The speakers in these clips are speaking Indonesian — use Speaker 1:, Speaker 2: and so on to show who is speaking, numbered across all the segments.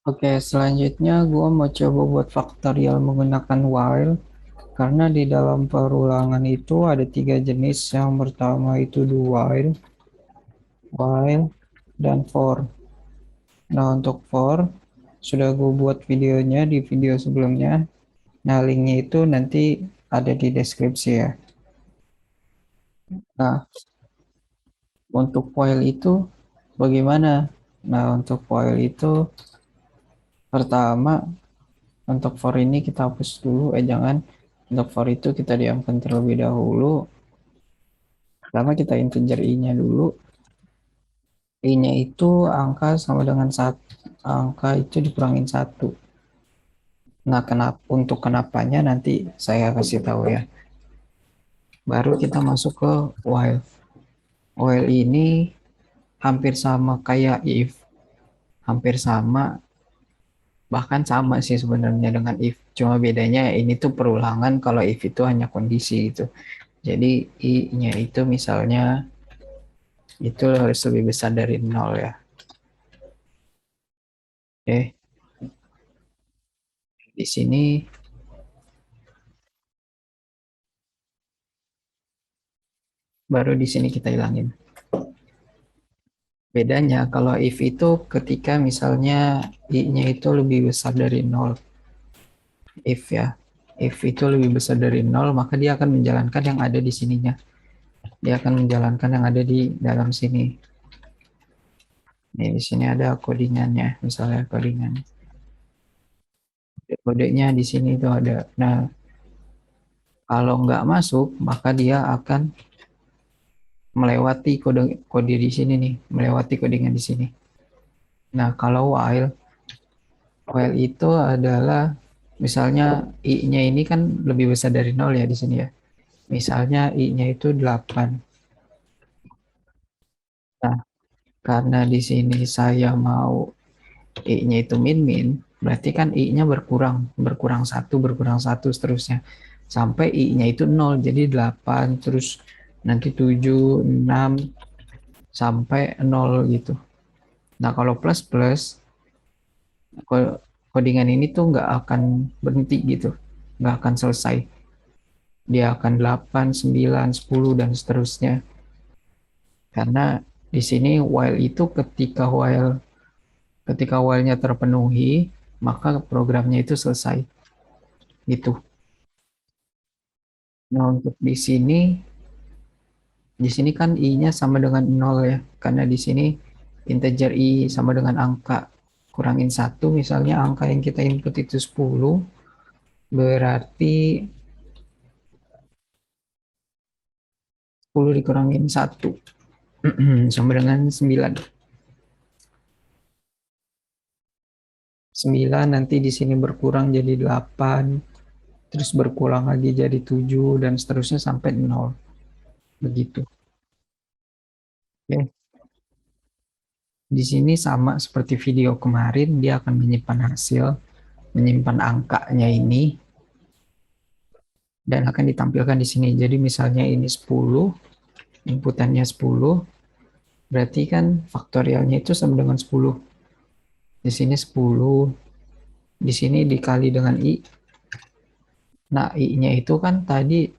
Speaker 1: Oke, selanjutnya gue mau coba buat faktorial menggunakan while karena di dalam perulangan itu ada tiga jenis. Yang pertama itu do while, dan for. Nah, untuk for sudah gue buat videonya di video sebelumnya. Nah, linknya itu nanti ada di deskripsi ya. Nah, untuk while itu bagaimana? Nah, untuk while itu pertama untuk for ini kita hapus dulu. Jangan. Untuk for itu kita diamkan terlebih dahulu. Pertama kita integer i-nya dulu. I-nya itu angka sama dengan satu. Angka itu dikurangin satu. Nah, untuk kenapanya nanti saya kasih tahu ya. Baru kita masuk ke while. While ini hampir sama kayak if. Hampir sama, bahkan sama sih sebenarnya dengan if. Cuma bedanya ini tuh perulangan, kalau if itu hanya kondisi itu. Jadi i-nya itu misalnya itu harus lebih besar dari nol ya. Oke, di sini baru di sini kita hilangin. Bedanya kalau if itu ketika misalnya i-nya itu lebih besar dari nol. If ya. If itu lebih besar dari nol, maka dia akan menjalankan yang ada di sininya. Dia akan menjalankan yang ada di dalam sini. Nih, di sini ada codingannya, misalnya codingan. Kodenya di sini itu ada. Nah, kalau nggak masuk, maka dia akan melewati kode kode di sini nih, melewati codingan di sini. Nah, kalau while itu adalah misalnya i-nya ini kan lebih besar dari nol ya di sini ya. Misalnya i-nya itu 8. Nah, karena di sini saya mau i-nya itu min-min, berarti kan i-nya berkurang, berkurang satu seterusnya. Sampai i-nya itu nol, jadi 8, terus nanti 7, 6, sampai nol gitu. Nah, kalau plus-plus, codingan ini tuh nggak akan berhenti gitu, nggak akan selesai. Dia akan 8, 9, 10, dan seterusnya. Karena di sini while itu ketika while-nya terpenuhi, maka programnya itu selesai. Gitu. Nah, untuk di sini kan i-nya sama dengan nol ya. Karena di sini integer i sama dengan angka kurangin satu, misalnya angka yang kita input itu 10, berarti 10 dikurangin satu sama dengan 9. 9 nanti di sini berkurang jadi 8, terus berkurang lagi jadi 7, dan seterusnya sampai nol. Begitu. Oke. Di sini sama seperti video kemarin, dia akan menyimpan hasil, menyimpan angkanya ini, dan akan ditampilkan di sini. Jadi misalnya ini 10, inputannya 10, berarti kan faktorialnya itu sama dengan 10. Di sini 10, di sini dikali dengan i. Nah, i-nya itu kan tadi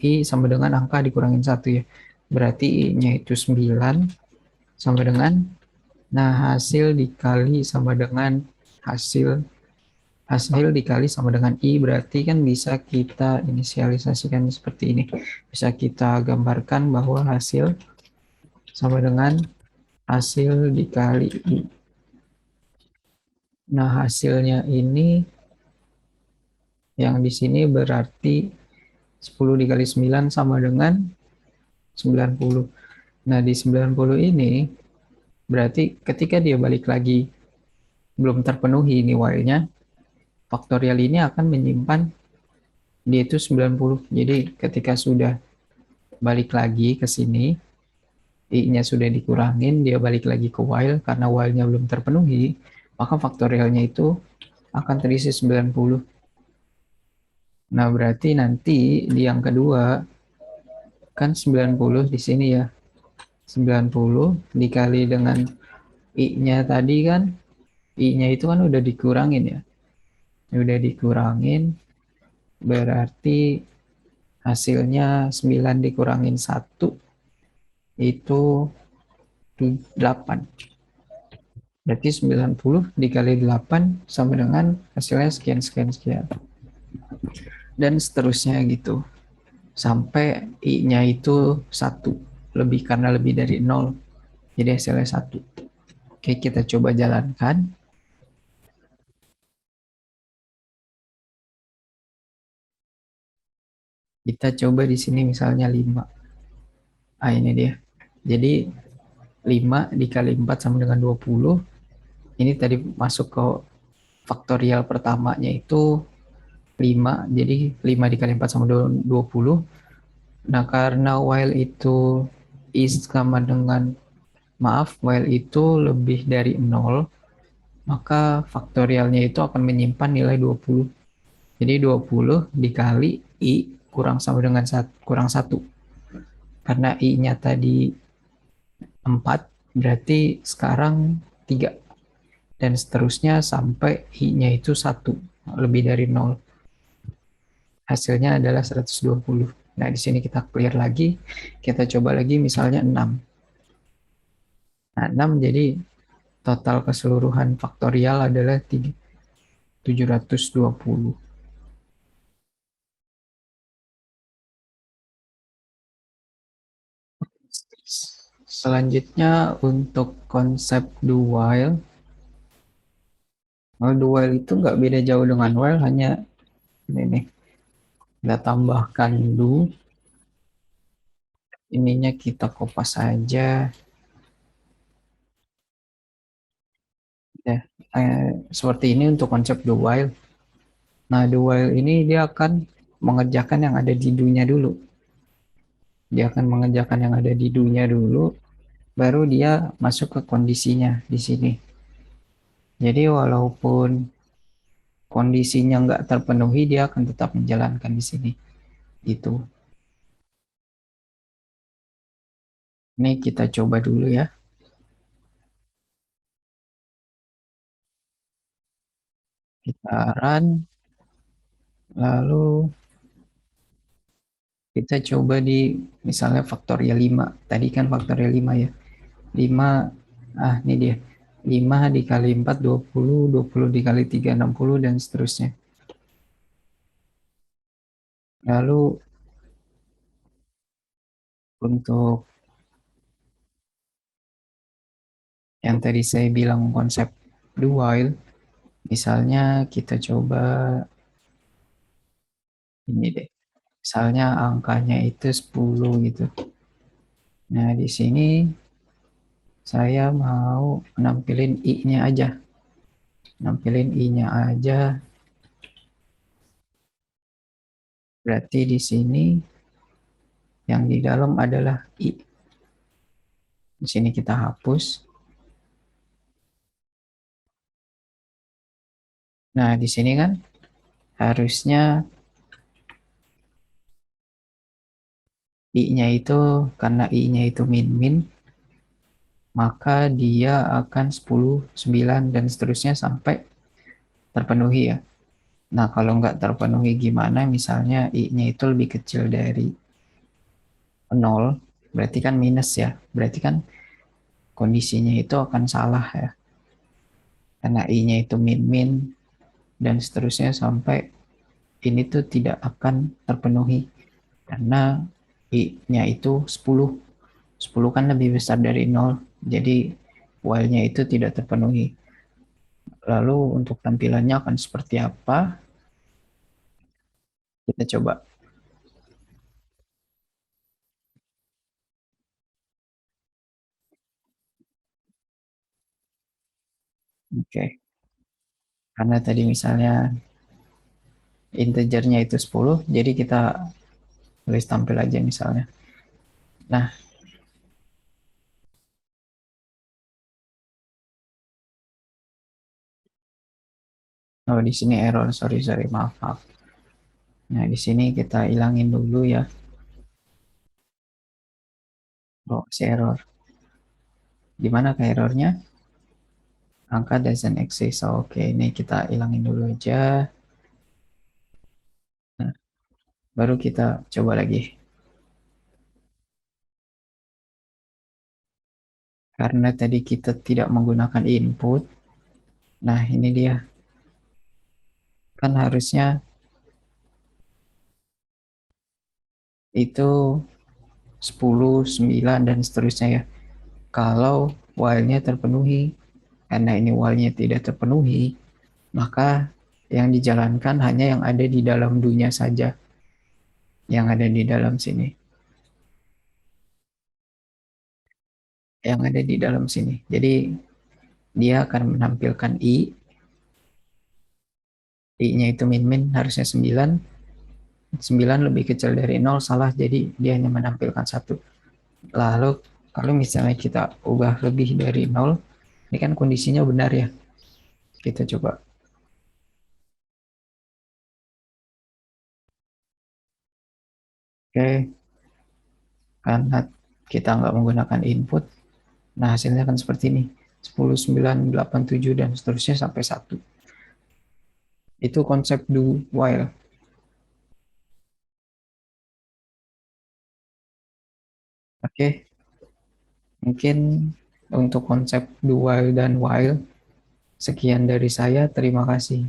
Speaker 1: i sama dengan angka dikurangin 1 ya. Berarti i-nya itu 9 sama dengan, nah, hasil dikali sama dengan hasil hasil dikali sama dengan i, berarti kan bisa kita inisialisasikan seperti ini. Bisa kita gambarkan bahwa hasil sama dengan hasil dikali i. Nah, hasilnya ini yang di sini berarti 10 dikali 9 sama dengan 90. Nah, di 90 ini berarti ketika dia balik lagi belum terpenuhi ini while-nya, faktorial ini akan menyimpan dia itu 90. Jadi ketika sudah balik lagi ke sini, i-nya sudah dikurangin, dia balik lagi ke while karena while-nya belum terpenuhi, maka faktorialnya itu akan terisi 90. Nah, berarti nanti di yang kedua kan 90 di sini ya. 90 dikali dengan i-nya tadi kan I-nya itu kan udah dikurangin ya. Udah dikurangin, berarti hasilnya 9 dikurangin satu itu 8. Berarti 90 dikali 8 sama dengan hasilnya sekian, sekian, sekian. Dan seterusnya gitu. Sampai I-nya itu satu. Lebih karena lebih dari 0. Jadi hasilnya satu. Oke, kita coba jalankan. Kita coba di sini misalnya 5. Ah, ini dia. Jadi 5 dikali 4 sama dengan 20. Ini tadi masuk ke faktorial pertamanya itu 5. Jadi 5 dikali 4 sama 20. Nah, karena while itu is sama dengan, maaf, while itu lebih dari 0, maka faktorialnya itu akan menyimpan nilai 20. Jadi 20 dikali I kurang sama dengan kurang satu. Karena I-nya tadi 4, berarti sekarang 3. Dan seterusnya sampai I-nya itu satu, lebih dari 0. Hasilnya adalah 120. Nah, di sini kita clear lagi. Kita coba lagi misalnya 6. Nah, 6 jadi total keseluruhan faktorial adalah 720. Selanjutnya untuk konsep do while. Kalau do while itu nggak beda jauh dengan while, hanya ini nih, kita tambahkan do, ininya kita kopas saja. Ya, seperti ini untuk konsep do while. Nah, do while ini dia akan mengerjakan yang ada di do-nya dulu. Dia akan mengerjakan yang ada di do-nya dulu, baru dia masuk ke kondisinya di sini. Jadi walaupun kondisinya nggak terpenuhi, dia akan tetap menjalankan di sini. Itu. Ini kita coba dulu ya. Kita run, lalu kita coba di misalnya faktorial 5. Tadi kan faktorial 5 ya. 5, ini dia. 5 dikali 4, 20, 20 dikali 3, 60, dan seterusnya. Lalu untuk yang tadi saya bilang konsep do while, misalnya kita coba ini deh. Misalnya angkanya itu 10 gitu. Nah, di sini saya mau nampilin I-nya aja. Nampilin I-nya aja. Berarti di sini yang di dalam adalah I. Di sini kita hapus. Nah, di sini kan harusnya I-nya itu, karena I-nya itu min-min, maka dia akan 10, 9, dan seterusnya sampai terpenuhi ya. Nah, kalau nggak terpenuhi gimana? Misalnya I-nya itu lebih kecil dari 0, berarti kan minus ya. Berarti kan kondisinya itu akan salah ya. Karena I-nya itu min-min, dan seterusnya sampai ini tuh tidak akan terpenuhi. Karena I-nya itu 10. 10 kan lebih besar dari 0. Jadi while-nya itu tidak terpenuhi. Lalu untuk tampilannya akan seperti apa? Kita coba. Oke. Karena tadi misalnya integernya itu 10, jadi kita tulis tampil aja misalnya. Nah, oh di sini error, sorry sorry, maaf maaf. Nah, di sini kita hilangin dulu ya. Oh, si error. Di mana ke errornya? Angka doesn't exist. Oke, ini kita hilangin dulu aja. Nah, baru kita coba lagi. Karena tadi kita tidak menggunakan input. Nah, ini dia. Kan harusnya itu 10, 9, dan seterusnya ya. Kalau while-nya terpenuhi. Karena ini while-nya tidak terpenuhi, maka yang dijalankan hanya yang ada di dalam do-nya saja. Yang ada di dalam sini. Yang ada di dalam sini. Jadi dia akan menampilkan I-nya itu min-min harusnya 9. 9 lebih kecil dari 0, salah, jadi dia hanya menampilkan satu. Lalu kalau misalnya kita ubah lebih dari 0, ini kan kondisinya benar ya. Kita coba. Oke, karena kita nggak menggunakan input, nah hasilnya akan seperti ini. 10, 9, 8, 7, dan seterusnya sampai 1. Itu konsep do while. Oke, mungkin untuk konsep do while dan while, sekian dari saya. Terima kasih.